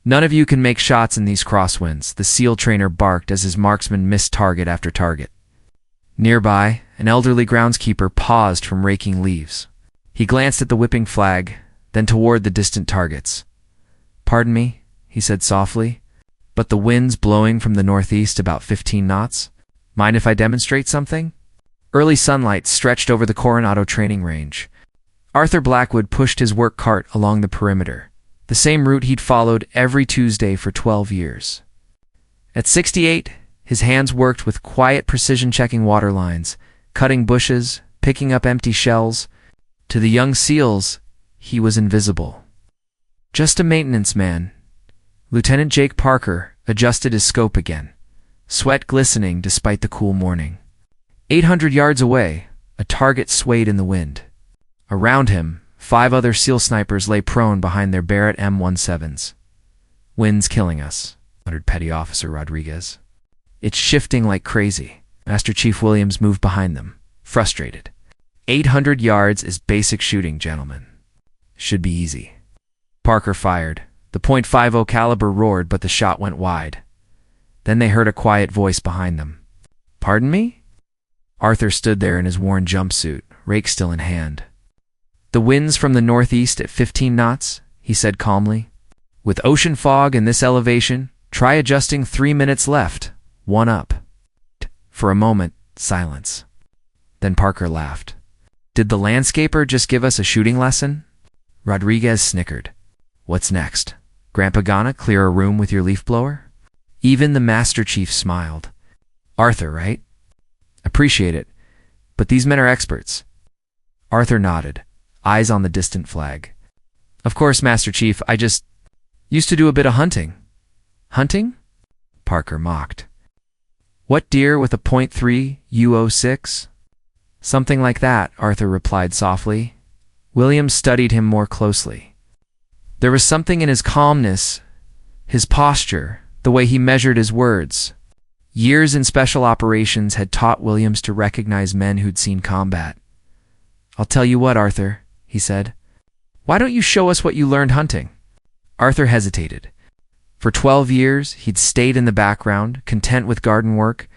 None of you can make shots in these crosswinds, the SEAL trainer barked as his marksman missed target after target. Nearby, an elderly groundskeeper paused from raking leaves. He glanced at the whipping flag, then toward the distant targets. "Pardon me," he said softly, "but the wind's blowing from the northeast about 15 knots. Mind if I demonstrate something?" Early sunlight stretched over the Coronado training range. Arthur Blackwood pushed his work cart along the perimeter, the same route he'd followed every Tuesday for 12 years. At 68, his hands worked with quiet precision, checking water lines, cutting bushes, picking up empty shells. To the young SEALs, he was invisible. Just a maintenance man. Lieutenant Jake Parker adjusted his scope again, sweat glistening despite the cool morning. 800 yards away, a target swayed in the wind. Around him, 5 other SEAL snipers lay prone behind their Barrett M17s. "Wind's killing us," muttered Petty Officer Rodriguez. "It's shifting like crazy." Master Chief Williams moved behind them, frustrated. 800 yards is basic shooting, gentlemen. Should be easy." Parker fired. The .50 caliber roared, but the shot went wide. Then they heard a quiet voice behind them. "Pardon me?" Arthur stood there in his worn jumpsuit, rake still in hand. "The wind's from the northeast at 15 knots, he said calmly. "With ocean fog and this elevation, try adjusting 3 minutes left, 1 up." For a moment, silence. Then Parker laughed. "Did the landscaper just give us a shooting lesson?" Rodriguez snickered. "What's next? Grandpa gonna clear a room with your leaf blower?" Even the Master Chief smiled. "Arthur, right?" "Appreciate it, but these men are experts." Arthur nodded, eyes on the distant flag. "Of course, Master Chief, I just used to do a bit of hunting." "Hunting?" Parker mocked. "What deer with a .3 U06? "Something like that," Arthur replied softly. Williams studied him more closely. There was something in his calmness, his posture, the way he measured his words. Years in special operations had taught Williams to recognize men who'd seen combat. "I'll tell you what, Arthur," he said. "Why don't you show us what you learned hunting?" Arthur hesitated. For 12 years, he'd stayed in the background, content with garden work,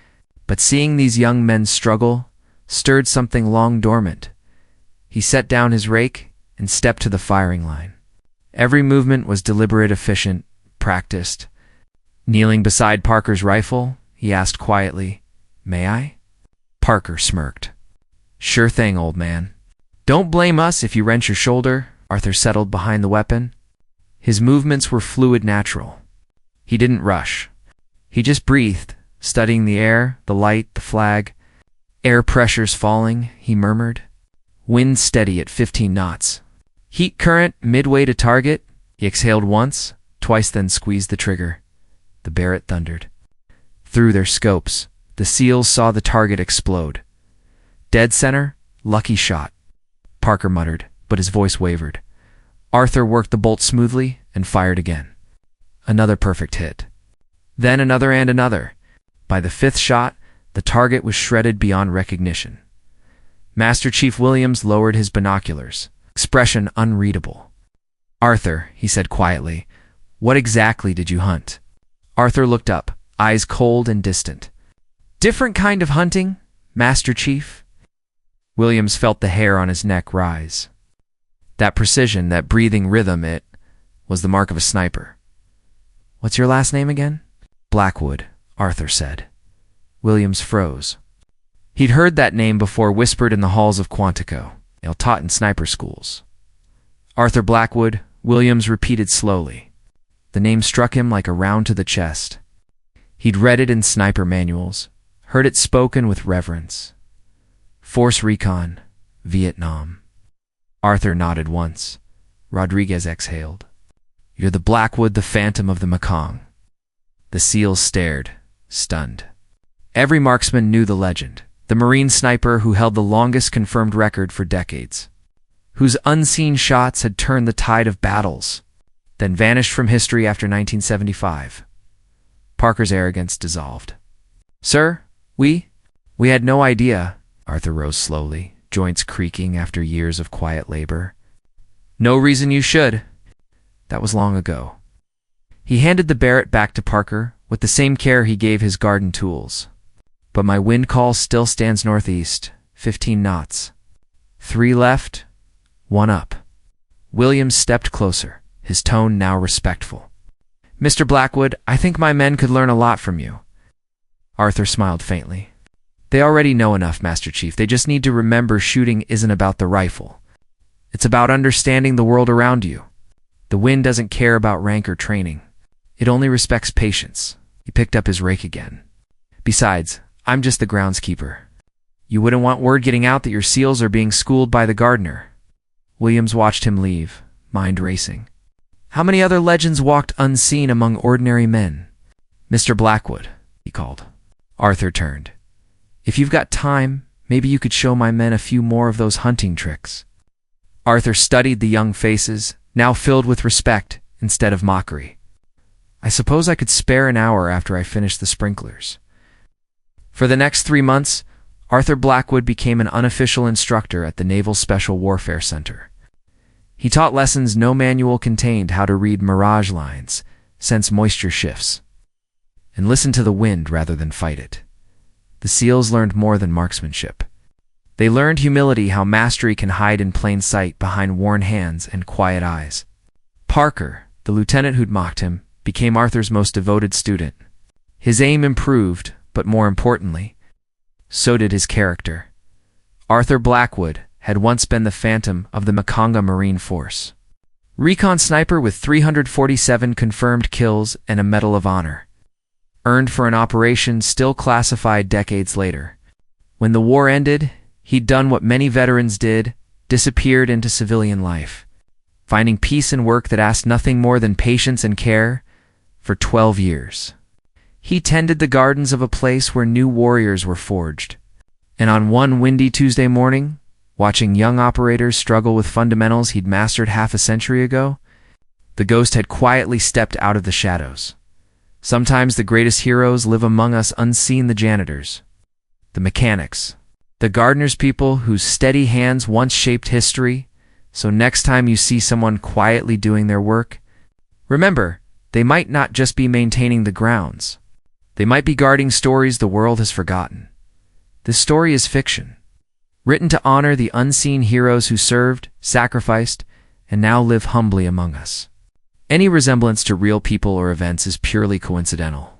but seeing these young men struggle stirred something long dormant. He set down his rake and stepped to the firing line. Every movement was deliberate, efficient, practiced. Kneeling beside Parker's rifle, he asked quietly, "May I?" Parker smirked. "Sure thing, old man. Don't blame us if you wrench your shoulder." Arthur settled behind the weapon. His movements were fluid, natural. He didn't rush. He just breathed, studying the air, the light, the flag. "Air pressure's falling," he murmured. "Wind steady at 15 knots. Heat current midway to target." He exhaled once, twice, then squeezed the trigger. The Barrett thundered. Through their scopes, the SEALs saw the target explode. "Dead center, lucky shot," Parker muttered, but his voice wavered. Arthur worked the bolt smoothly and fired again. Another perfect hit. Then another and another. By the 5th shot, the target was shredded beyond recognition. Master Chief Williams lowered his binoculars, expression unreadable. "Arthur," he said quietly, "what exactly did you hunt?" Arthur looked up, eyes cold and distant. "Different kind of hunting, Master Chief." Williams felt the hair on his neck rise. That precision, that breathing rhythm, it was the mark of a sniper. "What's your last name again?" "Blackwood," Arthur said. Williams froze. He'd heard that name before, whispered in the halls of Quantico, taught in sniper schools. Arthur Blackwood, Williams repeated slowly. The name struck him like a round to the chest. He'd read it in sniper manuals, heard it spoken with reverence. Force Recon, Vietnam. Arthur nodded once. Rodriguez exhaled. "You're the Blackwood, the Phantom of the Mekong." The SEALs stared, stunned. Every marksman knew the legend, the Marine sniper who held the longest confirmed record for decades, whose unseen shots had turned the tide of battles, then vanished from history after 1975. Parker's arrogance dissolved. "Sir, we had no idea." Arthur rose slowly, joints creaking after years of quiet labor. "No reason you should. That was long ago." He handed the Barrett back to Parker with the same care he gave his garden tools. But my wind call still stands northeast, 15 knots. 3 left, 1 up. Williams stepped closer, his tone now respectful. Mr. Blackwood, I think my men could learn a lot from you. Arthur smiled faintly. They already know enough, Master Chief. They just need to remember shooting isn't about the rifle. It's about understanding the world around you. The wind doesn't care about rank or training. It only respects patience. He picked up his rake again. Besides, I'm just the groundskeeper. You wouldn't want word getting out that your seals are being schooled by the gardener. Williams watched him leave, mind racing. How many other legends walked unseen among ordinary men? Mr. Blackwood, he called. Arthur turned. If you've got time, maybe you could show my men a few more of those hunting tricks. Arthur studied the young faces, now filled with respect instead of mockery. I suppose I could spare an hour after I finished the sprinklers. For the next 3 months, Arthur Blackwood became an unofficial instructor at the Naval Special Warfare Center. He taught lessons no manual contained: how to read mirage lines, sense moisture shifts, and listen to the wind rather than fight it. The SEALs learned more than marksmanship. They learned humility, how mastery can hide in plain sight behind worn hands and quiet eyes. Parker, the lieutenant who'd mocked him, became Arthur's most devoted student. His aim improved, but more importantly, so did his character. Arthur Blackwood had once been the Phantom of the Makonga Marine Force. Recon sniper with 347 confirmed kills and a Medal of Honor. Earned for an operation still classified decades later. When the war ended, he'd done what many veterans did, disappeared into civilian life, finding peace in work that asked nothing more than patience and care. For 12 years, he tended the gardens of a place where new warriors were forged. And on one windy Tuesday morning, watching young operators struggle with fundamentals he'd mastered half a century ago, the ghost had quietly stepped out of the shadows. Sometimes the greatest heroes live among us unseen: the janitors, the mechanics, the gardener's people whose steady hands once shaped history. So next time you see someone quietly doing their work, remember, they might not just be maintaining the grounds. They might be guarding stories the world has forgotten. This story is fiction, written to honor the unseen heroes who served, sacrificed, and now live humbly among us. Any resemblance to real people or events is purely coincidental.